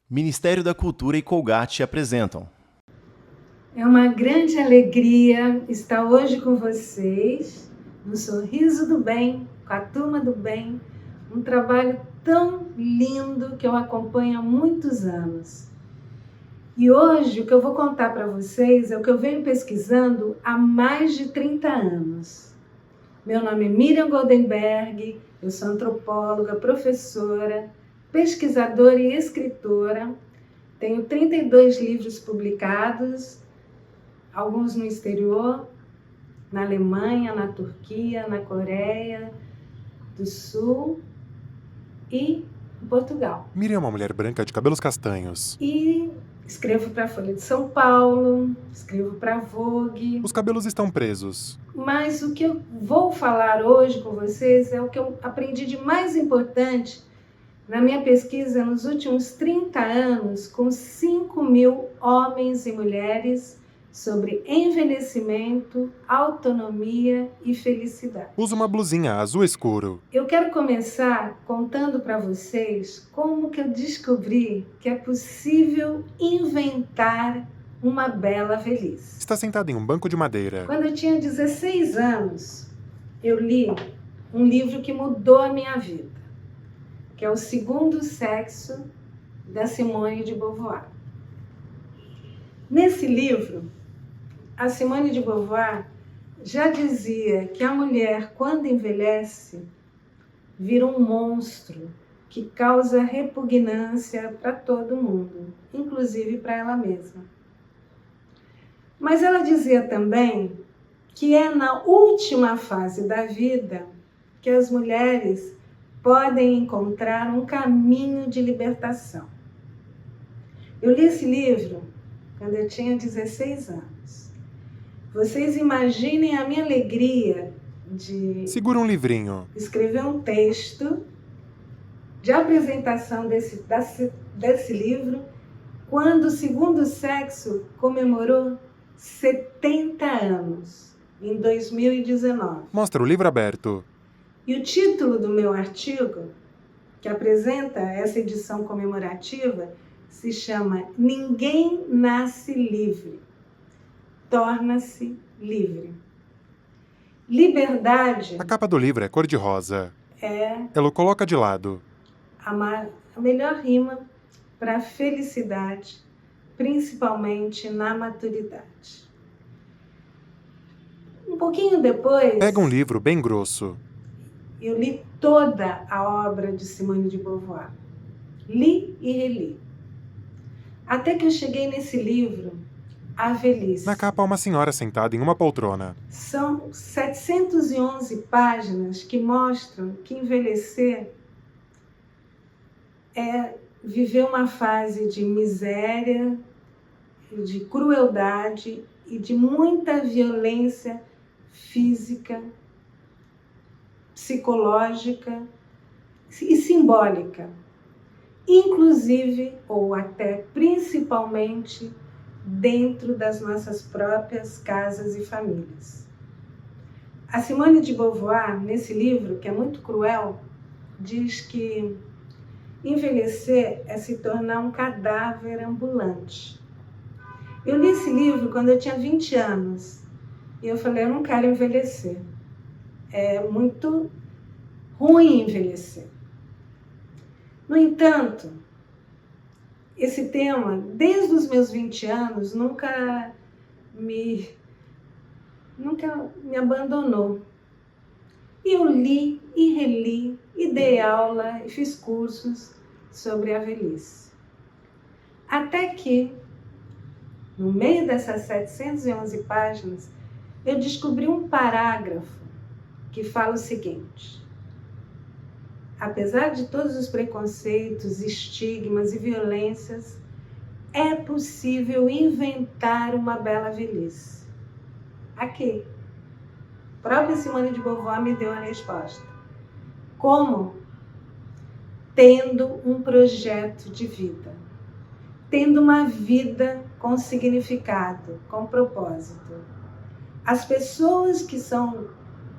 Ministério da Cultura e Colgate apresentam. É uma grande alegria estar hoje com vocês, no Sorriso do Bem, com a Turma do Bem, um trabalho tão lindo que eu acompanho há muitos anos. E hoje o que eu vou contar para vocês é o que eu venho pesquisando há mais de 30 anos. Meu nome é Miriam Goldenberg, eu sou antropóloga, professora, pesquisadora e escritora. Tenho 32 livros publicados, alguns no exterior, na Alemanha, na Turquia, na Coreia do Sul e em Portugal. Miriam é uma mulher branca de cabelos castanhos. E escrevo para a Folha de São Paulo, escrevo para a Vogue. Os cabelos estão presos. Mas o que eu vou falar hoje com vocês é o que eu aprendi de mais importante na minha pesquisa nos últimos 30 anos com 5.000 homens e mulheres sobre envelhecimento, autonomia e felicidade. Usa uma blusinha azul escuro. Eu quero começar contando para vocês como que eu descobri que é possível inventar uma bela velhice. Está sentada em um banco de madeira. Quando eu tinha 16 anos, eu li um livro que mudou a minha vida, que é O Segundo Sexo, da Simone de Beauvoir. Nesse livro, a Simone de Beauvoir já dizia que a mulher, quando envelhece, vira um monstro que causa repugnância para todo mundo, inclusive para ela mesma. Mas ela dizia também que é na última fase da vida que as mulheres podem encontrar um caminho de libertação. Eu li esse livro quando eu tinha 16 anos. Vocês imaginem a minha alegria de Segura um livrinho. escrever um texto de apresentação desse livro quando o Segundo Sexo comemorou 70 anos, em 2019. Mostra o livro aberto. E o título do meu artigo, que apresenta essa edição comemorativa, se chama Ninguém Nasce Livre, Torna-se Livre. Liberdade A capa do livro é cor-de-rosa. é Ela o coloca de lado. a melhor rima para felicidade, principalmente na maturidade. Um pouquinho depois, Pega um livro bem grosso. eu li toda a obra de Simone de Beauvoir. Li e reli. Até que eu cheguei nesse livro, A Velhice. Na capa há uma senhora sentada em uma poltrona. São 711 páginas que mostram que envelhecer é viver uma fase de miséria, de crueldade e de muita violência física, psicológica e simbólica, inclusive ou até principalmente dentro das nossas próprias casas e famílias. A Simone de Beauvoir, nesse livro, que é muito cruel, diz que envelhecer é se tornar um cadáver ambulante. Eu li esse livro quando eu tinha 20 anos e eu falei, eu não quero envelhecer. É muito ruim envelhecer. No entanto, esse tema, desde os meus 20 anos, nunca me abandonou. E eu li e reli, e dei aula, e fiz cursos sobre a velhice. Até que, no meio dessas 711 páginas, eu descobri um parágrafo que fala o seguinte: apesar de todos os preconceitos, estigmas e violências, é possível inventar uma bela velhice. Aqui, a própria Simone de Beauvoir me deu a resposta. Como? Tendo um projeto de vida. Tendo uma vida com significado, com propósito. As pessoas que são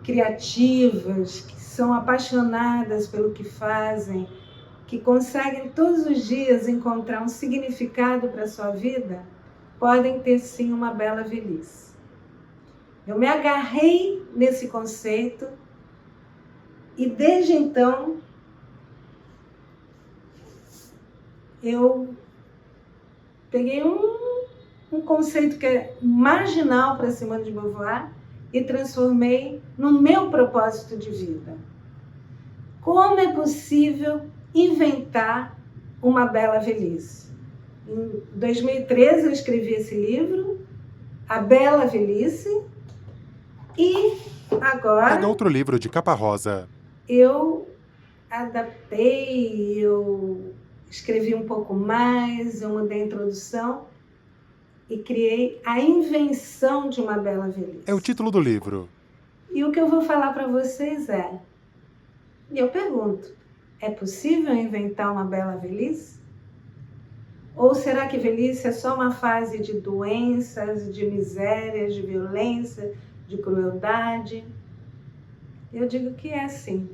criativas, que são apaixonadas pelo que fazem, que conseguem todos os dias encontrar um significado para a sua vida, podem ter sim uma bela velhice. Eu me agarrei nesse conceito e desde então eu peguei um conceito que é marginal para Simone de Beauvoir e transformei no meu propósito de vida. Como é possível inventar uma bela velhice? Em 2013 eu escrevi esse livro, A Bela Velhice, e agora Pega outro livro de capa rosa. eu adaptei, eu escrevi um pouco mais, eu mudei a introdução e criei A Invenção de uma Bela Velhice. É o título do livro. E o que eu vou falar para vocês e eu pergunto, é possível inventar uma bela velhice? Ou será que velhice é só uma fase de doenças, de misérias, de violência, de crueldade? Eu digo que é sim.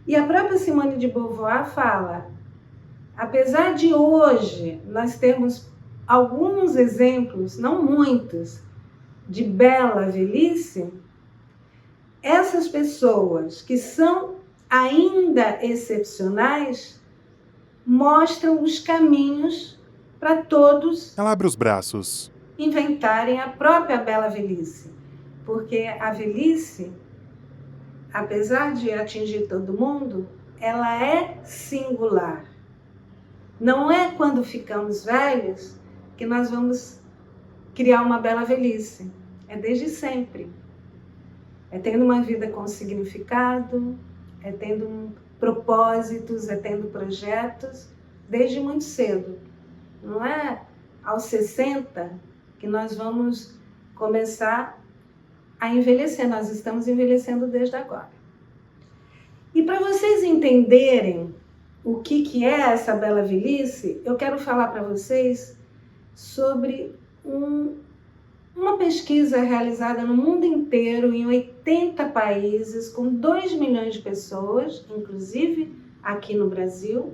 E a própria Simone de Beauvoir fala, apesar de hoje nós termos alguns exemplos, não muitos, de bela velhice, essas pessoas que são ainda excepcionais mostram os caminhos para todos Ela abre os braços. inventarem a própria bela velhice. Porque a velhice, apesar de atingir todo mundo, ela é singular. Não é quando ficamos velhos que nós vamos criar uma bela velhice. É desde sempre. É tendo uma vida com significado, é tendo propósitos, é tendo projetos, desde muito cedo. Não é aos 60 que nós vamos começar a envelhecer, nós estamos envelhecendo desde agora. E para vocês entenderem o que é essa bela velhice, eu quero falar para vocês sobre uma pesquisa realizada no mundo inteiro, em 80 países, com 2 milhões de pessoas, inclusive aqui no Brasil,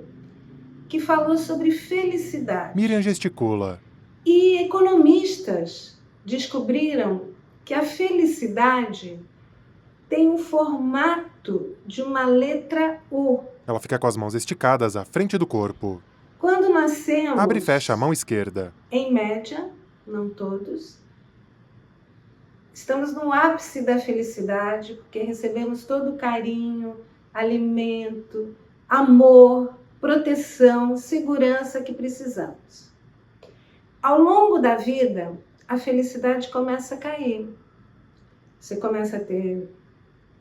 que falou sobre felicidade. Miriam gesticula. E economistas descobriram que a felicidade tem um formato de uma letra U. Ela fica com as mãos esticadas à frente do corpo. Quando nascemos, Abre e fecha a mão esquerda. em média, não todos, estamos no ápice da felicidade, porque recebemos todo o carinho, alimento, amor, proteção, segurança que precisamos. Ao longo da vida, a felicidade começa a cair. Você começa a ter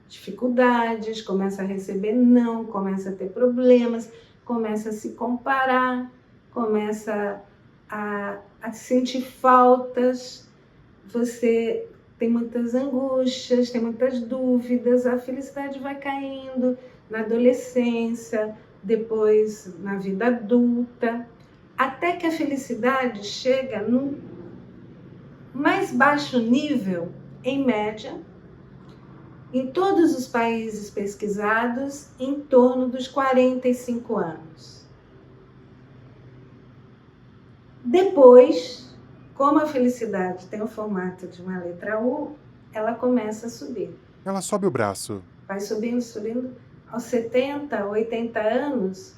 dificuldades, começa a receber não, começa a ter problemas, começa a se comparar, começa a sentir faltas, você tem muitas angústias, tem muitas dúvidas, a felicidade vai caindo na adolescência, depois na vida adulta, até que a felicidade chega no mais baixo nível, em média, em todos os países pesquisados, em torno dos 45 anos. Depois, como a felicidade tem o formato de uma letra U, ela começa a subir. Ela sobe o braço. Vai subindo, subindo. Aos 70, 80 anos,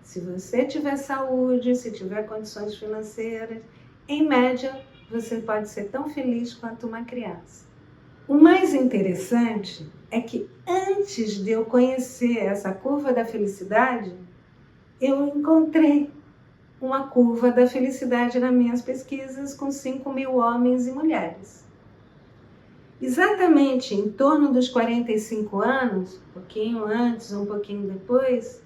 se você tiver saúde, se tiver condições financeiras, em média, você pode ser tão feliz quanto uma criança. O mais interessante é que antes de eu conhecer essa curva da felicidade, eu encontrei uma curva da felicidade nas minhas pesquisas com 5.000 homens e mulheres. Exatamente em torno dos 45 anos, um pouquinho antes, um pouquinho depois,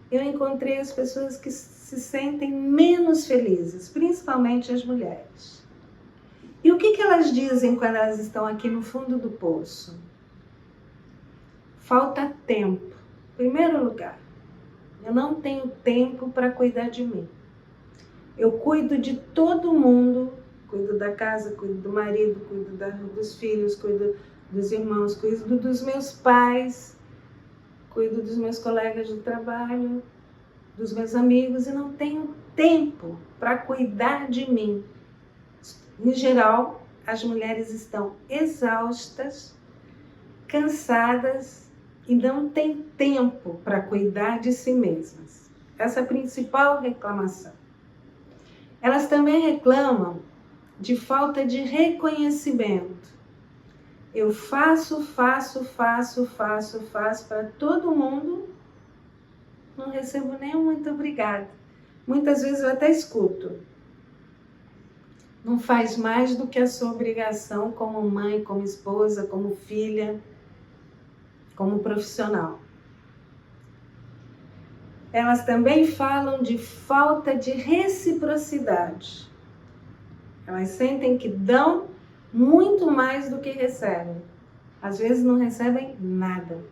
eu encontrei as pessoas que se sentem menos felizes, principalmente as mulheres. E o que elas dizem quando elas estão aqui no fundo do poço? Falta tempo. Em primeiro lugar, eu não tenho tempo para cuidar de mim. Eu cuido de todo mundo, cuido da casa, cuido do marido, cuido dos filhos, cuido dos irmãos, cuido dos meus pais, cuido dos meus colegas de trabalho, dos meus amigos e não tenho tempo para cuidar de mim. Em geral, as mulheres estão exaustas, cansadas e não têm tempo para cuidar de si mesmas. Essa é a principal reclamação. Elas também reclamam de falta de reconhecimento. Eu faço para todo mundo, não recebo nem um muito obrigada. Muitas vezes eu até escuto. Não faz mais do que a sua obrigação como mãe, como esposa, como filha, como profissional. Elas também falam de falta de reciprocidade. Elas sentem que dão muito mais do que recebem. Às vezes não recebem nada.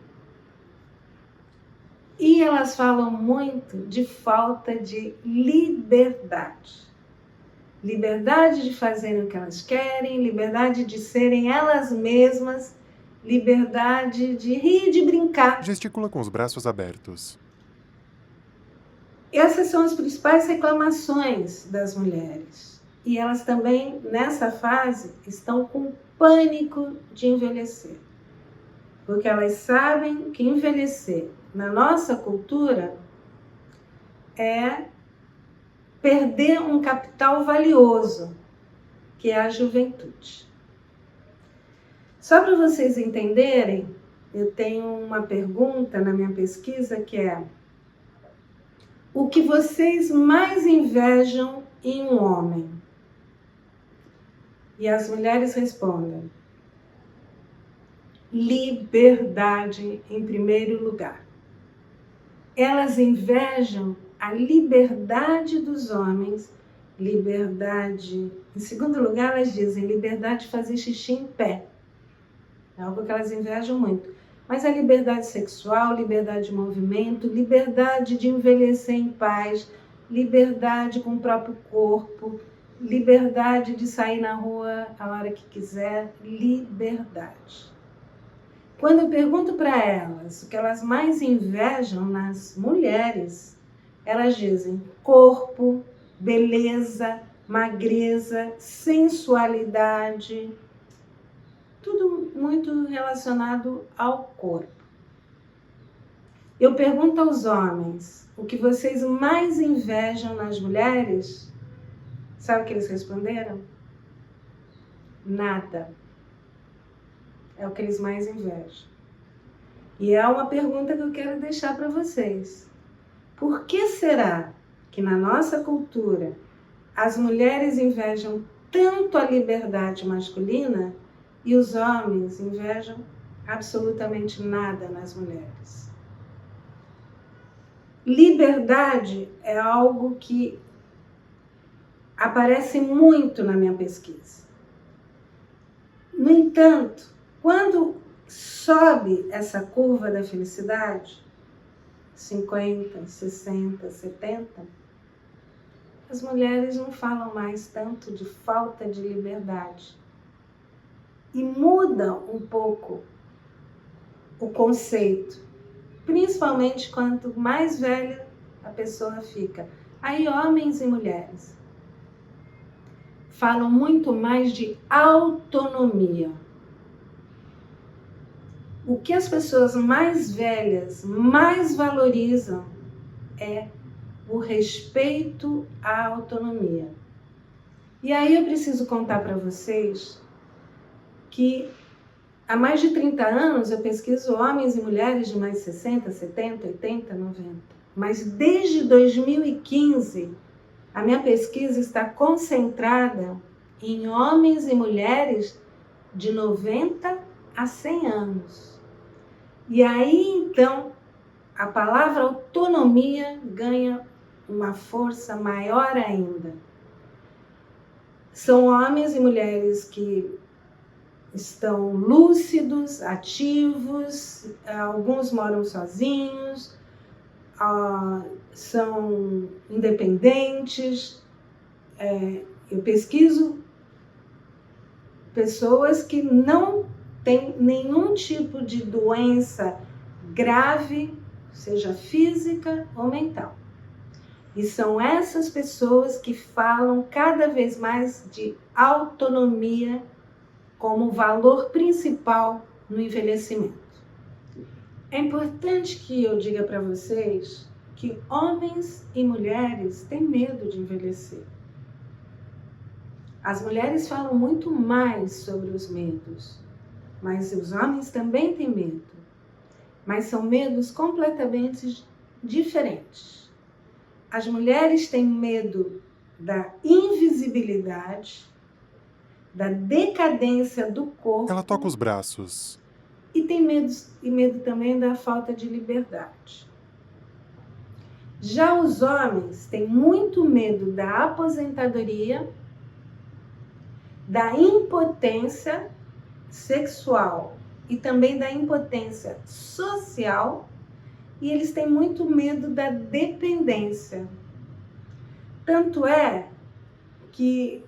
E elas falam muito de falta de liberdade. Liberdade de fazerem o que elas querem, liberdade de serem elas mesmas, liberdade de rir e de brincar. Gesticula com os braços abertos. Essas são as principais reclamações das mulheres. E elas também, nessa fase, estão com pânico de envelhecer. Porque elas sabem que envelhecer na nossa cultura é perder um capital valioso, que é a juventude. Só para vocês entenderem, eu tenho uma pergunta na minha pesquisa que é: o que vocês mais invejam em um homem? E as mulheres respondem: liberdade em primeiro lugar. Elas invejam a liberdade dos homens, liberdade. Em segundo lugar, elas dizem liberdade de fazer xixi em pé. É algo que elas invejam muito. Mas a liberdade sexual, liberdade de movimento, liberdade de envelhecer em paz, liberdade com o próprio corpo, liberdade de sair na rua a hora que quiser, liberdade. Quando eu pergunto para elas o que elas mais invejam nas mulheres, elas dizem corpo, beleza, magreza, sensualidade, tudo muito relacionado ao corpo. Eu pergunto aos homens o que vocês mais invejam nas mulheres, sabe o que eles responderam? Nada. É o que eles mais invejam. E é uma pergunta que eu quero deixar para vocês. Por que será que na nossa cultura as mulheres invejam tanto a liberdade masculina e os homens invejam absolutamente nada nas mulheres? Liberdade é algo que aparece muito na minha pesquisa. No entanto, quando sobe essa curva da felicidade, 50, 60, 70, as mulheres não falam mais tanto de falta de liberdade. E muda um pouco o conceito, principalmente quanto mais velha a pessoa fica. Aí homens e mulheres falam muito mais de autonomia. O que as pessoas mais velhas mais valorizam é o respeito à autonomia. E aí eu preciso contar para vocês que há mais de 30 anos eu pesquiso homens e mulheres de mais de 60, 70, 80, 90. Mas desde 2015, a minha pesquisa está concentrada em homens e mulheres de 90 a 100 anos. E aí, então, a palavra autonomia ganha uma força maior ainda. São homens e mulheres que estão lúcidos, ativos, alguns moram sozinhos, são independentes. Eu pesquiso pessoas que não têm nenhum tipo de doença grave, seja física ou mental. E são essas pessoas que falam cada vez mais de autonomia como valor principal no envelhecimento. É importante que eu diga para vocês que homens e mulheres têm medo de envelhecer. As mulheres falam muito mais sobre os medos, mas os homens também têm medo. Mas são medos completamente diferentes. As mulheres têm medo da invisibilidade, da decadência do corpo. Ela toca os braços. E tem medo também da falta de liberdade. Já os homens têm muito medo da aposentadoria, da impotência sexual e também da impotência social, e eles têm muito medo da dependência. Tanto é que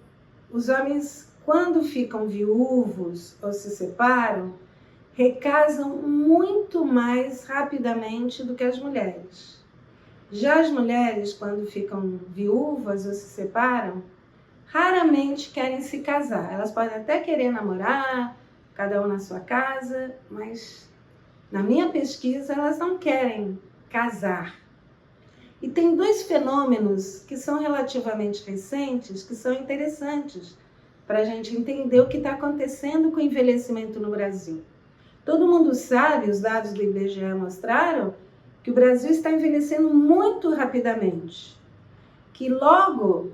os homens, quando ficam viúvos ou se separam, recasam muito mais rapidamente do que as mulheres. Já as mulheres, quando ficam viúvas ou se separam, raramente querem se casar. Elas podem até querer namorar, cada um na sua casa, mas na minha pesquisa elas não querem casar. E tem dois fenômenos que são relativamente recentes, que são interessantes para a gente entender o que está acontecendo com o envelhecimento no Brasil. Todo mundo sabe, os dados do IBGE mostraram, que o Brasil está envelhecendo muito rapidamente. Que logo,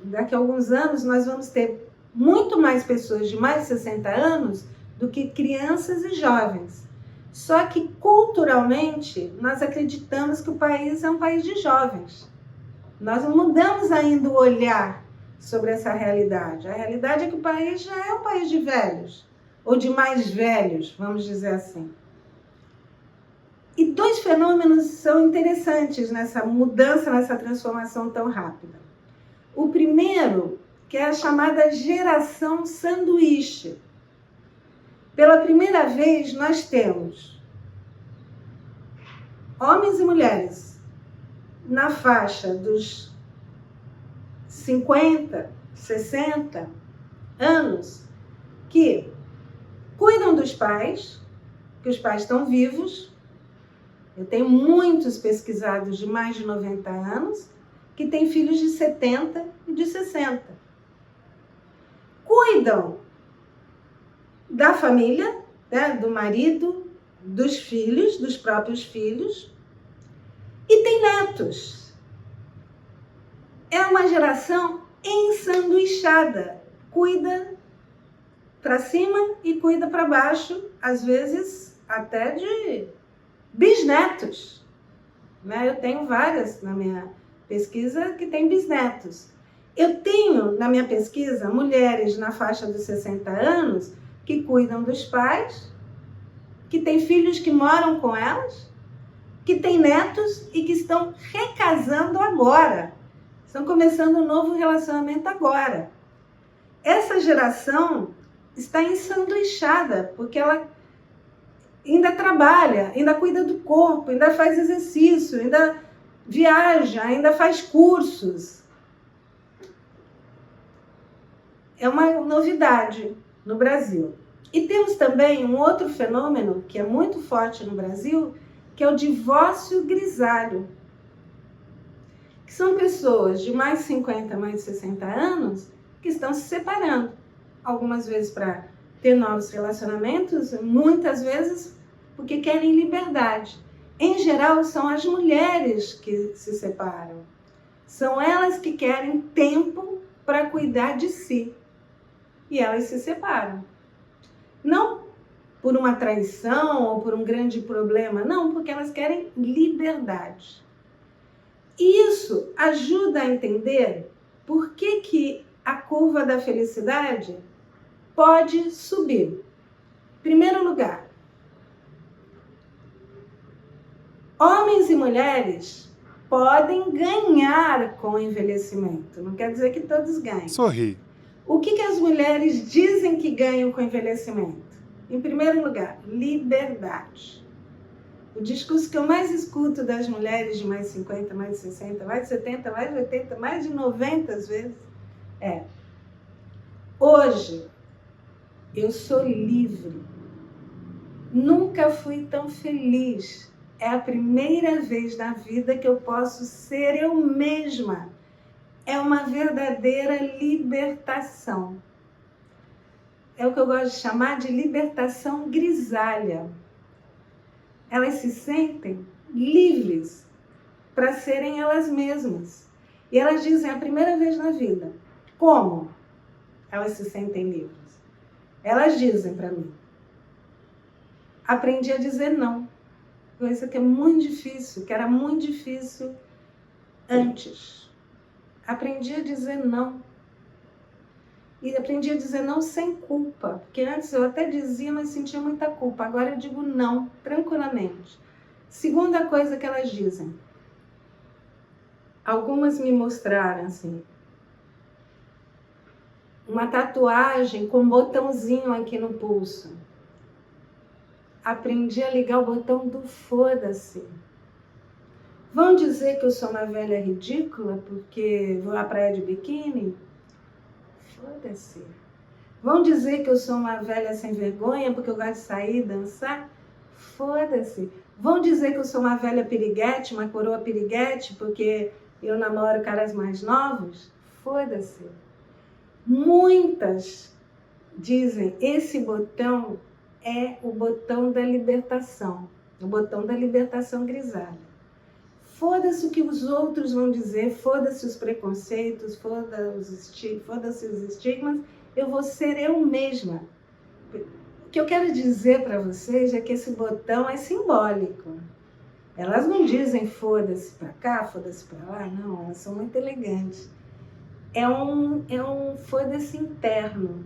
daqui a alguns anos, nós vamos ter muito mais pessoas de mais de 60 anos do que crianças e jovens. Só que, culturalmente, nós acreditamos que o país é um país de jovens. Nós não mudamos ainda o olhar sobre essa realidade. A realidade é que o país já é um país de velhos, ou de mais velhos, vamos dizer assim. E dois fenômenos são interessantes nessa mudança, nessa transformação tão rápida. O primeiro, que é a chamada geração sanduíche. Pela primeira vez, nós temos homens e mulheres na faixa dos 50, 60 anos que cuidam dos pais, que os pais estão vivos. Eu tenho muitos pesquisados de mais de 90 anos que têm filhos de 70 e de 60. Cuidam da família, né, do marido, dos filhos, dos próprios filhos, e tem netos. É uma geração ensanduichada. Cuida para cima e cuida para baixo, às vezes até de bisnetos. Né? Eu tenho várias na minha pesquisa que tem bisnetos. Eu tenho na minha pesquisa mulheres na faixa dos 60 anos que cuidam dos pais, que têm filhos que moram com elas, que têm netos e que estão recasando agora. Estão começando um novo relacionamento agora. Essa geração está ensanduichada, porque ela ainda trabalha, ainda cuida do corpo, ainda faz exercício, ainda viaja, ainda faz cursos. É uma novidade no Brasil. E temos também um outro fenômeno que é muito forte no Brasil, que é o divórcio grisalho. Que são pessoas de mais de 50, mais de 60 anos que estão se separando. Algumas vezes para ter novos relacionamentos, muitas vezes porque querem liberdade. Em geral, são as mulheres que se separam. São elas que querem tempo para cuidar de si. E elas se separam. Não por uma traição ou por um grande problema, não, porque elas querem liberdade. E isso ajuda a entender por que a curva da felicidade pode subir. Primeiro lugar, homens e mulheres podem ganhar com o envelhecimento. Não quer dizer que todos ganhem. Sorri. O que as mulheres dizem que ganham com o envelhecimento? Em primeiro lugar, liberdade. O discurso que eu mais escuto das mulheres de mais de 50, mais de 60, mais de 70, mais de 80, mais de 90 às vezes é: hoje eu sou livre. Nunca fui tão feliz. É a primeira vez na vida que eu posso ser eu mesma. É uma verdadeira libertação. É o que eu gosto de chamar de libertação grisalha. Elas se sentem livres para serem elas mesmas. E elas dizem, a primeira vez na vida. Como elas se sentem livres? Elas dizem para mim: aprendi a dizer não. Coisa que é muito difícil, que era muito difícil antes. Aprendi a dizer não. E aprendi a dizer não sem culpa. Porque antes eu até dizia, mas sentia muita culpa. Agora eu digo não, tranquilamente. Segunda coisa que elas dizem. Algumas me mostraram assim. Uma tatuagem com um botãozinho aqui no pulso. Aprendi a ligar o botão do foda-se. Vão dizer que eu sou uma velha ridícula porque vou à praia de biquíni? Foda-se. Vão dizer que eu sou uma velha sem vergonha porque eu gosto de sair e dançar? Foda-se. Vão dizer que eu sou uma velha piriguete, uma coroa piriguete porque eu namoro caras mais novos? Foda-se. Muitas dizem, esse botão é o botão da libertação, o botão da libertação grisalha. Foda-se o que os outros vão dizer, foda-se os preconceitos, foda-se os estigmas, eu vou ser eu mesma. O que eu quero dizer para vocês é que esse botão é simbólico. Elas não dizem foda-se para cá, foda-se para lá, não, elas são muito elegantes. É um foda-se interno.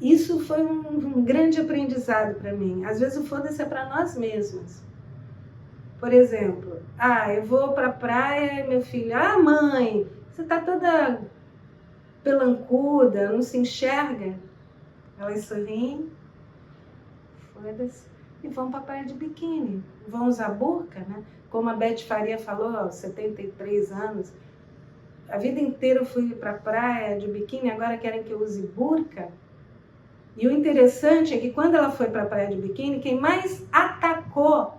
Isso foi um grande aprendizado para mim. Às vezes o foda-se é para nós mesmos. Por exemplo, eu vou para a praia e meu filho, mãe, você está toda pelancuda, não se enxerga? Elas sorriem, foda-se, e vão para a praia de biquíni. Vão usar burca, né? Como a Beth Faria falou, aos 73 anos, a vida inteira eu fui para a praia de biquíni, agora querem que eu use burca? E o interessante é que quando ela foi para a praia de biquíni, quem mais atacou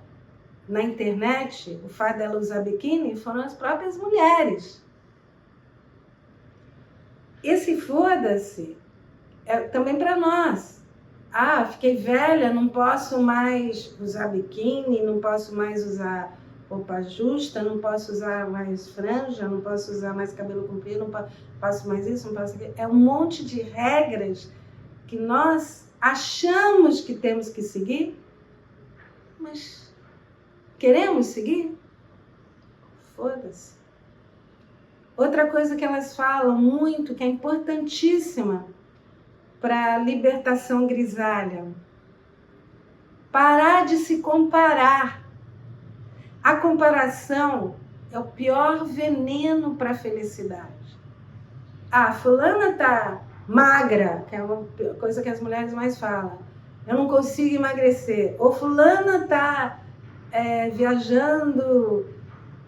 na internet o fato dela usar biquíni foram as próprias mulheres. Esse foda-se é também para nós. Fiquei velha, não posso mais usar biquíni, não posso mais usar roupa justa, não posso usar mais franja, não posso usar mais cabelo comprido, não posso mais isso, não posso aquilo. É um monte de regras que nós achamos que temos que seguir, mas queremos seguir? Foda-se. Outra coisa que elas falam muito, que é importantíssima para a libertação grisalha: parar de se comparar. A comparação é o pior veneno para a felicidade. Fulana tá magra, que é uma coisa que as mulheres mais falam. Eu não consigo emagrecer. Ou fulana tá viajando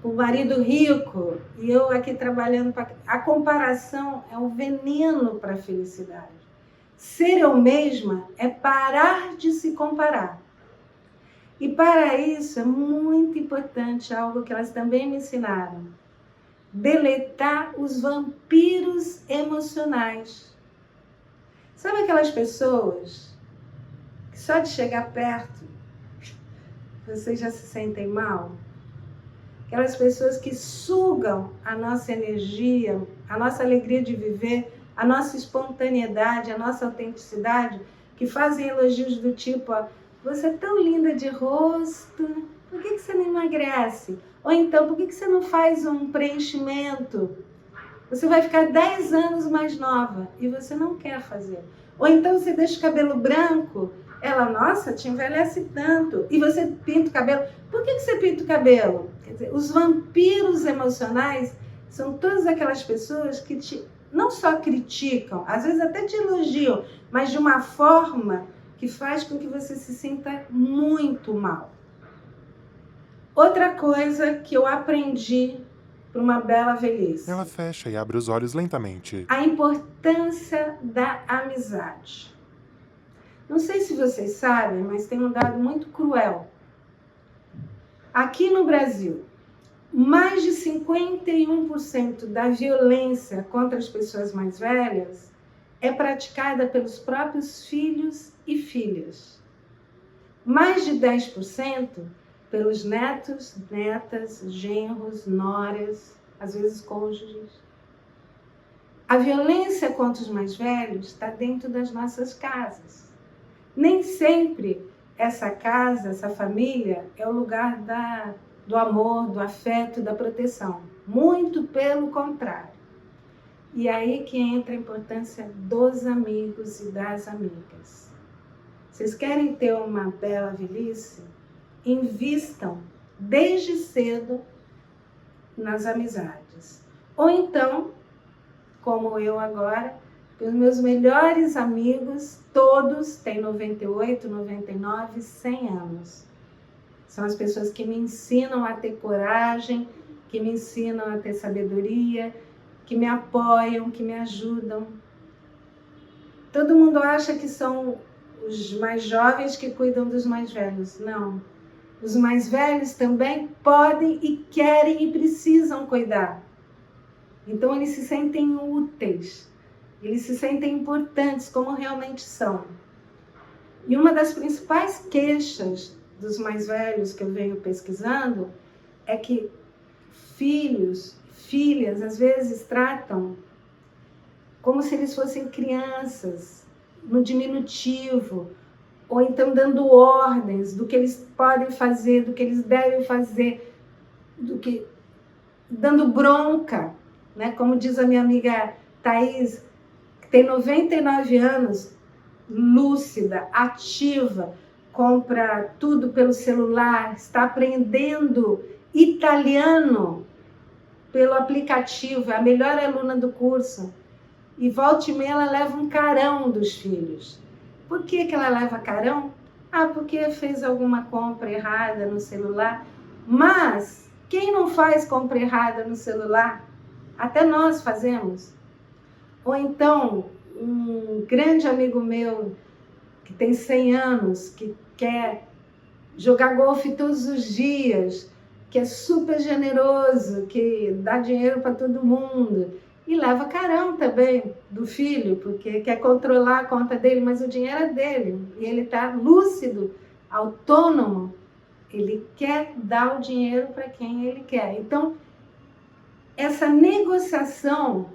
com o marido rico e eu aqui trabalhando. A comparação é um veneno para a felicidade. Ser eu mesma é parar de se comparar. E para isso é muito importante algo que elas também me ensinaram: deletar os vampiros emocionais. Sabe aquelas pessoas que só de chegar perto vocês já se sentem mal? Aquelas pessoas que sugam a nossa energia, a nossa alegria de viver, a nossa espontaneidade, a nossa autenticidade, que fazem elogios do tipo: você é tão linda de rosto, por que você não emagrece? Ou então, por que você não faz um preenchimento? Você vai ficar 10 anos mais nova e você não quer fazer. Ou então você deixa o cabelo branco, ela, nossa, te envelhece tanto. E você pinta o cabelo. Por que você pinta o cabelo? Quer dizer, os vampiros emocionais são todas aquelas pessoas que não só criticam, às vezes até te elogiam, mas de uma forma que faz com que você se sinta muito mal. Outra coisa que eu aprendi para uma bela velhice. Ela fecha e abre os olhos lentamente. A importância da amizade. Não sei se vocês sabem, mas tem um dado muito cruel. Aqui no Brasil, mais de 51% da violência contra as pessoas mais velhas é praticada pelos próprios filhos e filhas. Mais de 10% pelos netos, netas, genros, noras, às vezes cônjuges. A violência contra os mais velhos está dentro das nossas casas. Nem sempre essa casa, essa família, é o lugar do amor, do afeto, da proteção. Muito pelo contrário. E aí que entra a importância dos amigos e das amigas. Vocês querem ter uma bela velhice? Invistam desde cedo nas amizades. Ou então, como eu agora, os meus melhores amigos, todos têm 98, 99, 100 anos. São as pessoas que me ensinam a ter coragem, que me ensinam a ter sabedoria, que me apoiam, que me ajudam. Todo mundo acha que são os mais jovens que cuidam dos mais velhos. Não. Os mais velhos também podem e querem e precisam cuidar. Então eles se sentem úteis, eles se sentem importantes como realmente são. E uma das principais queixas dos mais velhos que eu venho pesquisando é que filhos, filhas, às vezes tratam como se eles fossem crianças, no diminutivo, ou então dando ordens do que eles podem fazer, do que eles devem fazer, dando bronca, né? Como diz a minha amiga Thaís, que tem 99 anos, lúcida, ativa, compra tudo pelo celular, está aprendendo italiano pelo aplicativo, é a melhor aluna do curso. E volta e meia ela leva um carão dos filhos. Por que ela leva carão? Porque fez alguma compra errada no celular. Mas quem não faz compra errada no celular? Até nós fazemos. Ou então, um grande amigo meu, que tem 100 anos, que quer jogar golfe todos os dias, que é super generoso, que dá dinheiro para todo mundo, e leva carão também do filho, porque quer controlar a conta dele, mas o dinheiro é dele, e ele está lúcido, autônomo, ele quer dar o dinheiro para quem ele quer. Então, essa negociação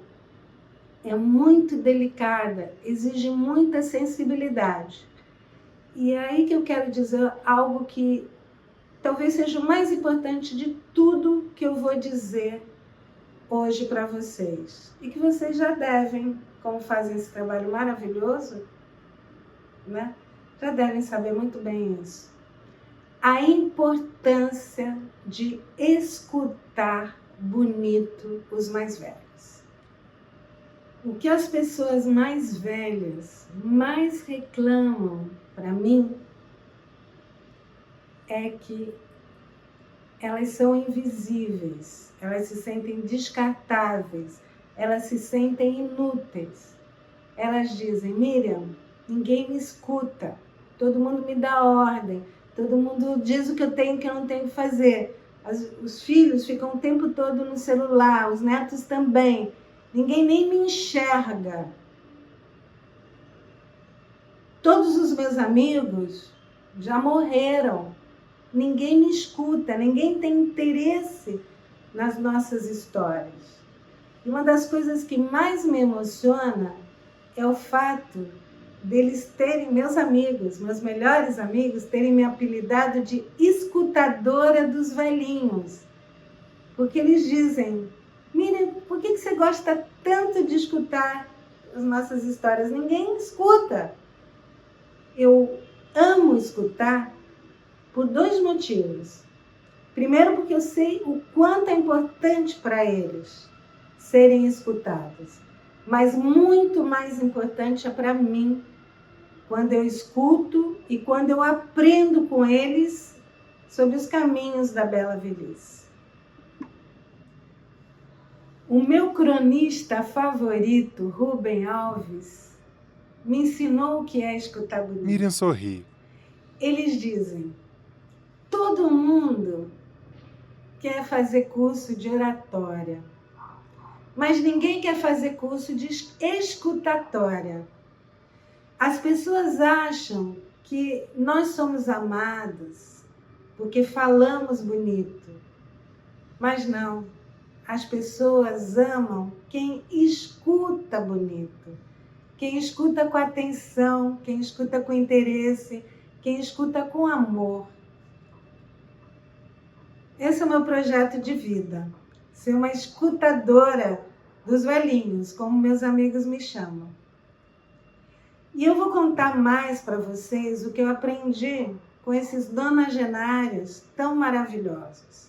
é muito delicada, exige muita sensibilidade. E é aí que eu quero dizer algo que talvez seja o mais importante de tudo que eu vou dizer hoje para vocês. E que vocês já devem, como fazem esse trabalho maravilhoso, né? Já devem saber muito bem isso. A importância de escutar bonito os mais velhos. O que as pessoas mais velhas mais reclamam para mim é que elas são invisíveis, elas se sentem descartáveis, elas se sentem inúteis. Elas dizem: Miriam, ninguém me escuta, todo mundo me dá ordem, todo mundo diz o que eu tenho e o que eu não tenho que fazer. Os filhos ficam o tempo todo no celular, os netos também. Ninguém nem me enxerga. Todos os meus amigos já morreram. Ninguém me escuta, ninguém tem interesse nas nossas histórias. E uma das coisas que mais me emociona é o fato deles terem, meus amigos, meus melhores amigos, terem me apelidado de escutadora dos velhinhos. Porque eles dizem: Miriam, por que você gosta tanto de escutar as nossas histórias? Ninguém escuta. Eu amo escutar por 2 motivos. Primeiro, porque eu sei o quanto é importante para eles serem escutados. Mas muito mais importante é para mim, quando eu escuto e quando eu aprendo com eles sobre os caminhos da bela velhice. O meu cronista favorito, Rubem Alves, me ensinou o que é escutar bonito. Miriam sorri. Eles dizem: todo mundo quer fazer curso de oratória, mas ninguém quer fazer curso de escutatória. As pessoas acham que nós somos amados porque falamos bonito, mas não. As pessoas amam quem escuta bonito, quem escuta com atenção, quem escuta com interesse, quem escuta com amor. Esse é o meu projeto de vida, ser uma escutadora dos velhinhos, como meus amigos me chamam. E eu vou contar mais para vocês o que eu aprendi com esses donagenários tão maravilhosos.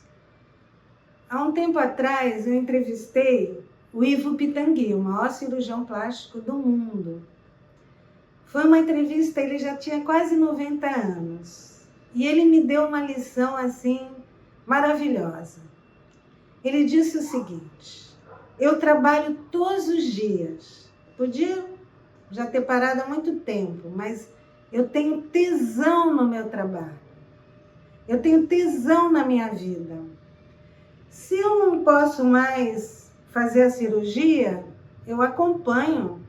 Há um tempo atrás, eu entrevistei o Ivo Pitangui, o maior cirurgião plástico do mundo. Foi uma entrevista, ele já tinha quase 90 anos. E ele me deu uma lição assim maravilhosa. Ele disse o seguinte: eu trabalho todos os dias. Podia já ter parado há muito tempo, mas eu tenho tesão no meu trabalho. Eu tenho tesão na minha vida. Se eu não posso mais fazer a cirurgia, eu acompanho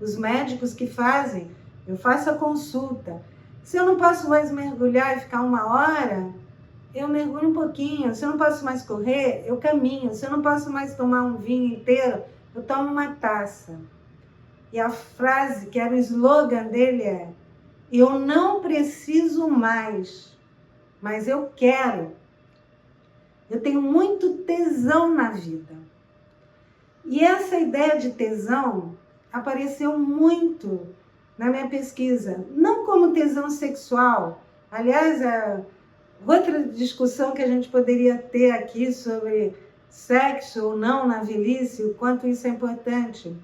os médicos que fazem, eu faço a consulta. Se eu não posso mais mergulhar e ficar 1 hora, eu mergulho um pouquinho. Se eu não posso mais correr, eu caminho. Se eu não posso mais tomar um vinho inteiro, eu tomo uma taça. E a frase, que era o slogan dele, é: eu não preciso mais, mas eu quero. Eu tenho muito tesão na vida. E essa ideia de tesão apareceu muito na minha pesquisa. Não como tesão sexual. Aliás, outra discussão que a gente poderia ter aqui sobre sexo ou não na velhice, o quanto isso é importante.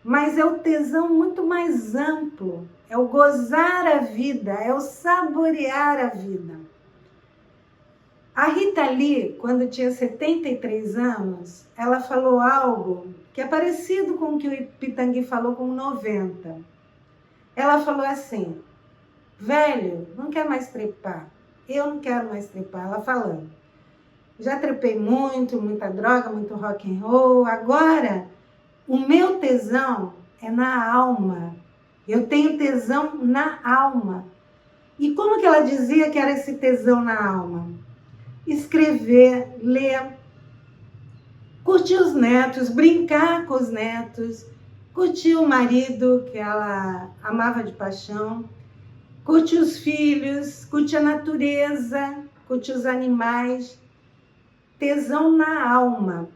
Mas é o tesão muito mais amplo. É o gozar a vida, é o saborear a vida. A Rita Lee, quando tinha 73 anos, ela falou algo que é parecido com o que o Pitangui falou com 90. Ela falou assim: velho, não quer mais trepar. Eu não quero mais trepar. Ela falando: já trepei muito, muita droga, muito rock and roll. Agora, o meu tesão é na alma. Eu tenho tesão na alma. E como que ela dizia que era esse tesão na alma? Escrever, ler, curtir os netos, brincar com os netos, curtir o marido que ela amava de paixão, curtir os filhos, curtir a natureza, curtir os animais. Tesão na alma.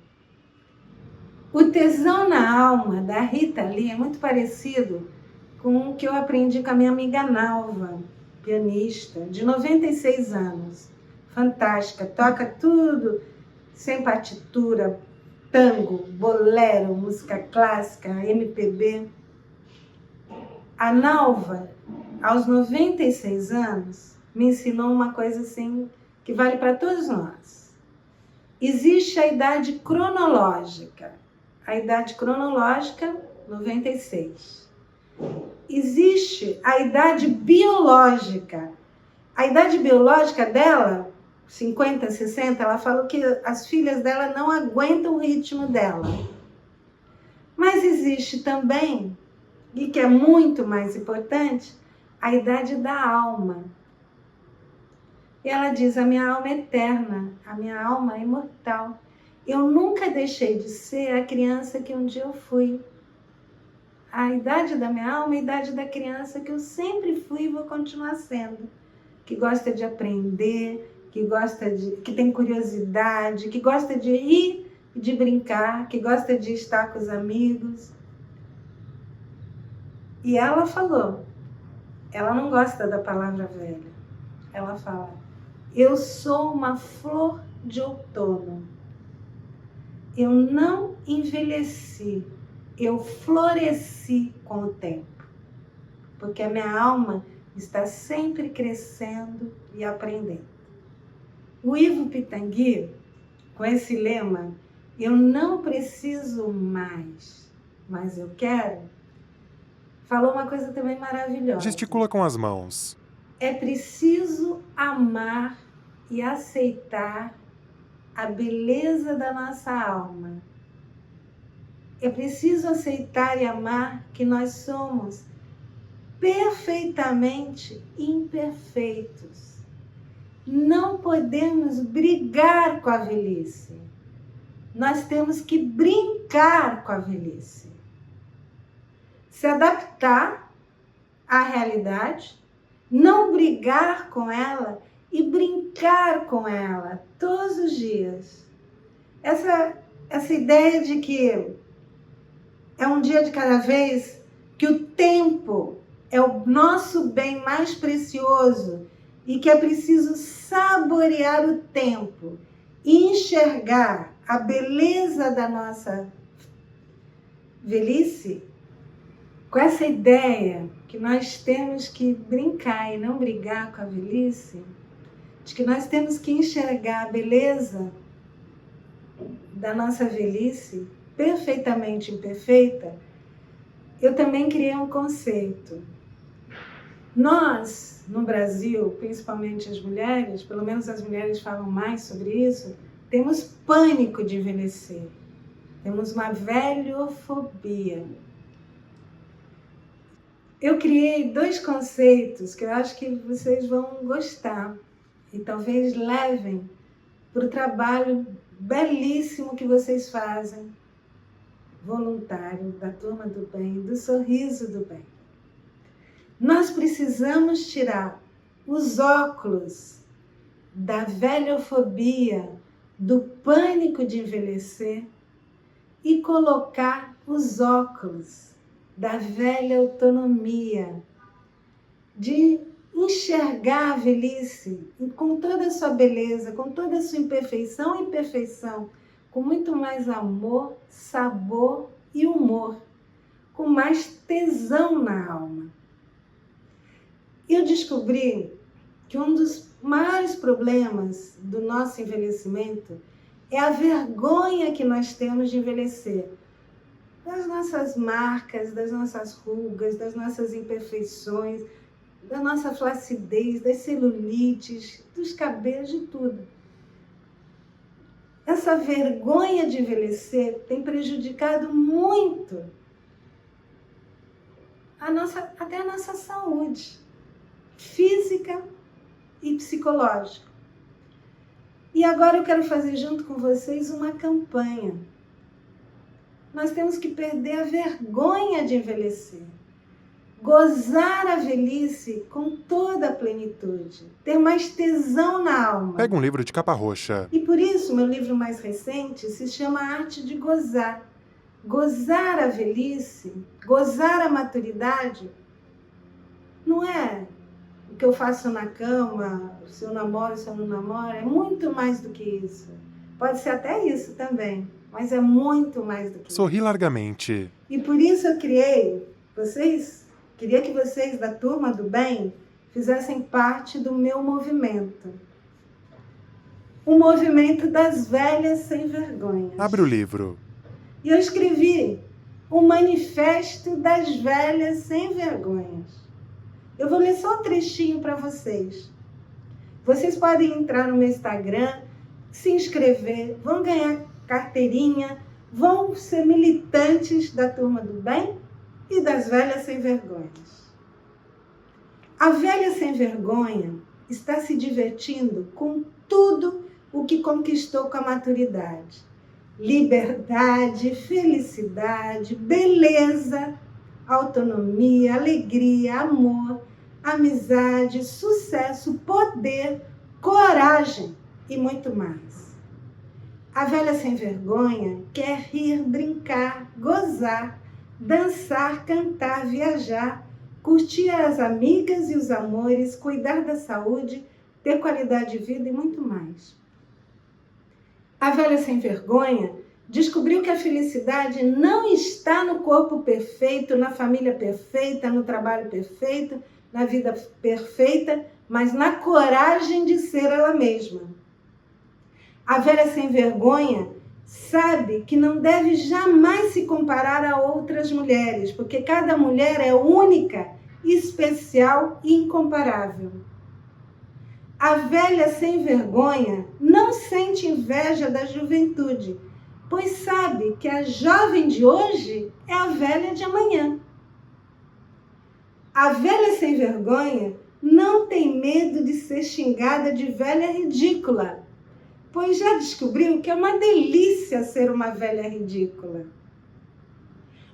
O tesão na alma da Rita Lee é muito parecido com o que eu aprendi com a minha amiga Nalva, pianista, de 96 anos. Fantástica, toca tudo, sem partitura, tango, bolero, música clássica, MPB. A Nalva, aos 96 anos, me ensinou uma coisa assim que vale para todos nós. Existe a idade cronológica. A idade cronológica, 96. Existe a idade biológica. A idade biológica dela, 50, 60, ela falou que as filhas dela não aguentam o ritmo dela. Mas existe também, e que é muito mais importante, a idade da alma. E ela diz: a minha alma é eterna, a minha alma é imortal. Eu nunca deixei de ser a criança que um dia eu fui. A idade da minha alma é a idade da criança que eu sempre fui e vou continuar sendo. Que gosta de aprender, que tem curiosidade, que gosta de rir e de brincar, que gosta de estar com os amigos. E ela falou, ela não gosta da palavra velha. Ela fala: eu sou uma flor de outono. Eu não envelheci, eu floresci com o tempo. Porque a minha alma está sempre crescendo e aprendendo. O Ivo Pitangui, com esse lema, eu não preciso mais, mas eu quero, falou uma coisa também maravilhosa. Gesticula com as mãos. É preciso amar e aceitar a beleza da nossa alma. É preciso aceitar e amar que nós somos perfeitamente imperfeitos. Não podemos brigar com a velhice. Nós temos que brincar com a velhice. Se adaptar à realidade, não brigar com ela e brincar com ela todos os dias. Essa ideia de que é um dia de cada vez, que o tempo é o nosso bem mais precioso e que é preciso saborear o tempo e enxergar a beleza da nossa velhice, com essa ideia que nós temos que brincar e não brigar com a velhice, de que nós temos que enxergar a beleza da nossa velhice, perfeitamente imperfeita, eu também criei um conceito. Nós, no Brasil, principalmente as mulheres, pelo menos as mulheres falam mais sobre isso, temos pânico de envelhecer. Temos uma velhofobia. Eu criei 2 conceitos que eu acho que vocês vão gostar e talvez levem para o trabalho belíssimo que vocês fazem, voluntário, da Turma do Bem, do Sorriso do Bem. Nós precisamos tirar os óculos da velhofobia, do pânico de envelhecer e colocar os óculos da velha autonomia, de enxergar a velhice com toda a sua beleza, com toda a sua imperfeição e perfeição, com muito mais amor, sabor e humor, com mais tesão na alma. Eu descobri que um dos maiores problemas do nosso envelhecimento é a vergonha que nós temos de envelhecer. Das nossas marcas, das nossas rugas, das nossas imperfeições, da nossa flacidez, das celulites, dos cabelos, de tudo. Essa vergonha de envelhecer tem prejudicado muito até a nossa saúde física e psicológica. E agora eu quero fazer junto com vocês uma campanha. Nós temos que perder a vergonha de envelhecer. Gozar a velhice com toda a plenitude. Ter mais tesão na alma. Pega um livro de capa roxa. E por isso, meu livro mais recente se chama Arte de Gozar. Gozar a velhice, gozar a maturidade, não é o que eu faço na cama, se eu namoro, se eu não namoro, é muito mais do que isso. Pode ser até isso também, mas é muito mais do que isso. Sorri largamente. E por isso eu queria que vocês da Turma do Bem fizessem parte do meu movimento. O movimento das velhas sem vergonha. Abre o livro. E eu escrevi o Manifesto das Velhas Sem Vergonhas. Eu vou ler só um trechinho para vocês. Vocês podem entrar no meu Instagram, se inscrever, vão ganhar carteirinha, vão ser militantes da Turma do Bem e das Velhas Sem Vergonhas. A velha sem vergonha está se divertindo com tudo o que conquistou com a maturidade. Liberdade, felicidade, beleza, autonomia, alegria, amor, amizade, sucesso, poder, coragem e muito mais. A velha sem vergonha quer rir, brincar, gozar, dançar, cantar, viajar, curtir as amigas e os amores, cuidar da saúde, ter qualidade de vida e muito mais. A velha sem vergonha descobriu que a felicidade não está no corpo perfeito, na família perfeita, no trabalho perfeito, na vida perfeita, mas na coragem de ser ela mesma. A velha sem vergonha sabe que não deve jamais se comparar a outras mulheres, porque cada mulher é única, especial e incomparável. A velha sem vergonha não sente inveja da juventude, pois sabe que a jovem de hoje é a velha de amanhã. A velha sem vergonha não tem medo de ser xingada de velha ridícula, pois já descobriu que é uma delícia ser uma velha ridícula.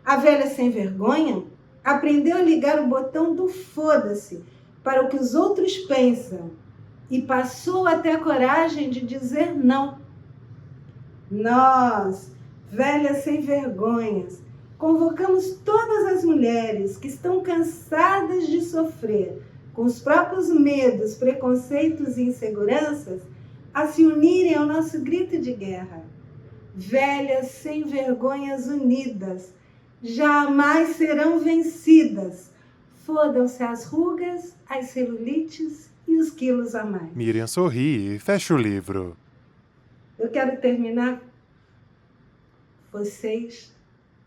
A velha sem vergonha aprendeu a ligar o botão do foda-se para o que os outros pensam e passou a ter a coragem de dizer não. Nós, velhas sem vergonhas, convocamos todas as mulheres que estão cansadas de sofrer com os próprios medos, preconceitos e inseguranças a se unirem ao nosso grito de guerra. Velhas sem vergonhas unidas, jamais serão vencidas. Fodam-se as rugas, as celulites e os quilos a mais. Miriam sorri e fecha o livro. Eu quero terminar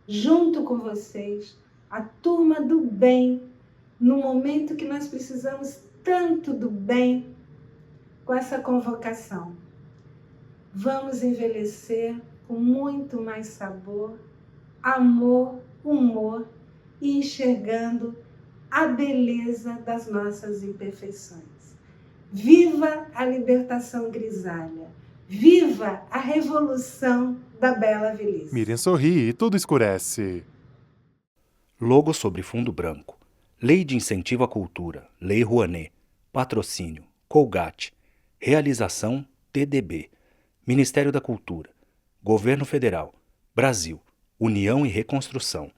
junto com vocês, a turma do bem, no momento que nós precisamos tanto do bem, com essa convocação. Vamos envelhecer com muito mais sabor, amor, humor e enxergando a beleza das nossas imperfeições. Viva a libertação grisalha! Viva a revolução da bela velhice! Miriam sorri e tudo escurece. Logo sobre fundo branco. Lei de Incentivo à Cultura. Lei Rouanet. Patrocínio. Colgate. Realização TDB. Ministério da Cultura. Governo Federal. Brasil. União e Reconstrução.